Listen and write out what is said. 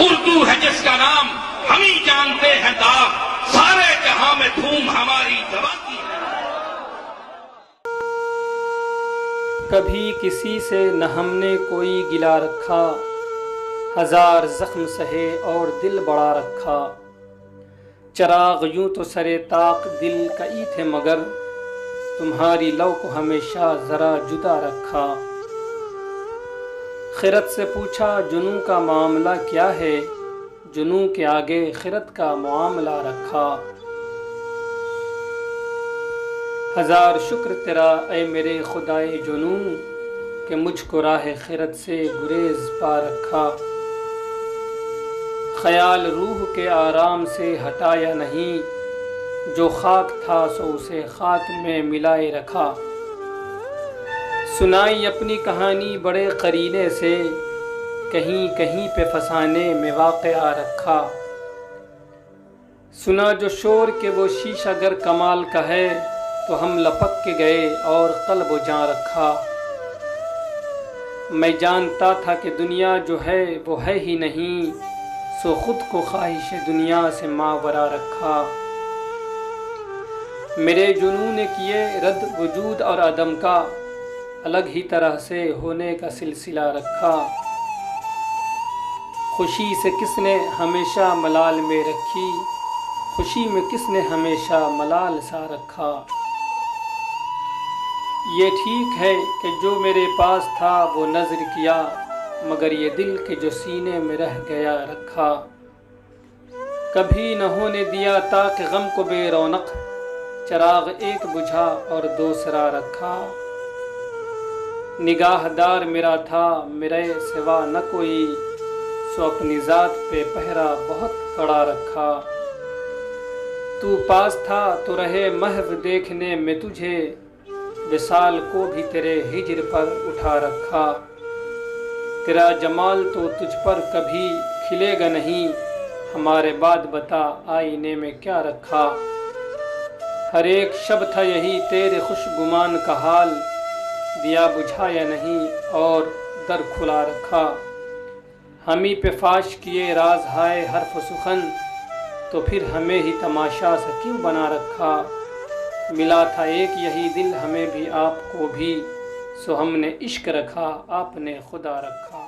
اردو ہے جس کا نام ہم ہی جانتے ہیں داغ، سارے جہاں میں دھوم ہماری زبان کی ہے۔ کبھی کسی سے نہ ہم نے کوئی گلا رکھا، ہزار زخم سہے اور دل بڑا رکھا۔ چراغ یوں تو سرے طاق دل کئی تھے مگر تمہاری لو کو ہمیشہ ذرا جدا رکھا۔ خرد سے پوچھا جنوں کا معاملہ کیا ہے، جنوں کے آگے خرد کا معاملہ رکھا۔ ہزار شکر تیرا اے میرے خدائے جنوں کہ مجھ کو راہ خرد سے گریز پا رکھا۔ خیال روح کے آرام سے ہٹایا نہیں، جو خاک تھا سو اسے خاک میں ملائے رکھا۔ سنائی اپنی کہانی بڑے قرینے سے، کہیں کہیں پہ فسانے میں واقعہ رکھا۔ سنا جو شور کہ وہ شیشہ گر کمال کا ہے، تو ہم لپک کے گئے اور قلب و جاں رکھا۔ میں جانتا تھا کہ دنیا جو ہے وہ ہے ہی نہیں، سو خود کو خواہش دنیا سے ماورا رکھا۔ میرے جنوں نے کیے رد وجود اور عدم کا، الگ ہی طرح سے ہونے کا سلسلہ رکھا۔ خوشی سے کس نے ہمیشہ ملال میں رکھی، خوشی میں کس نے ہمیشہ ملال سا رکھا۔ یہ ٹھیک ہے کہ جو میرے پاس تھا وہ نذر کیا، مگر یہ دل کے جو سینے میں رہ گیا رکھا۔ کبھی نہ ہونے دیا تاکہ غم کو بے رونق، چراغ ایک بجھا اور دوسرا رکھا۔ نگاہ دار میرا تھا میرے سوا نہ کوئی، سو اپنی ذات پہ پہرا بہت کڑا رکھا۔ تو پاس تھا تو رہے محو دیکھنے میں تجھے، وصال کو بھی تیرے ہجر پر اٹھا رکھا۔ تیرا جمال تو تجھ پر کبھی کھلے گا نہیں، ہمارے بعد بتا آئینے میں کیا رکھا۔ ہر ایک شب تھا یہی تیرے خوش گمان کا حال، دیا بجھایا نہیں اور در کھلا رکھا۔ ہمیں پہ فاش کیے راز ہائے حرف و سخن، تو پھر ہمیں ہی تماشا سا کیوں بنا رکھا۔ ملا تھا ایک یہی دل ہمیں بھی آپ کو بھی، سو ہم نے عشق رکھا آپ نے خدا رکھا۔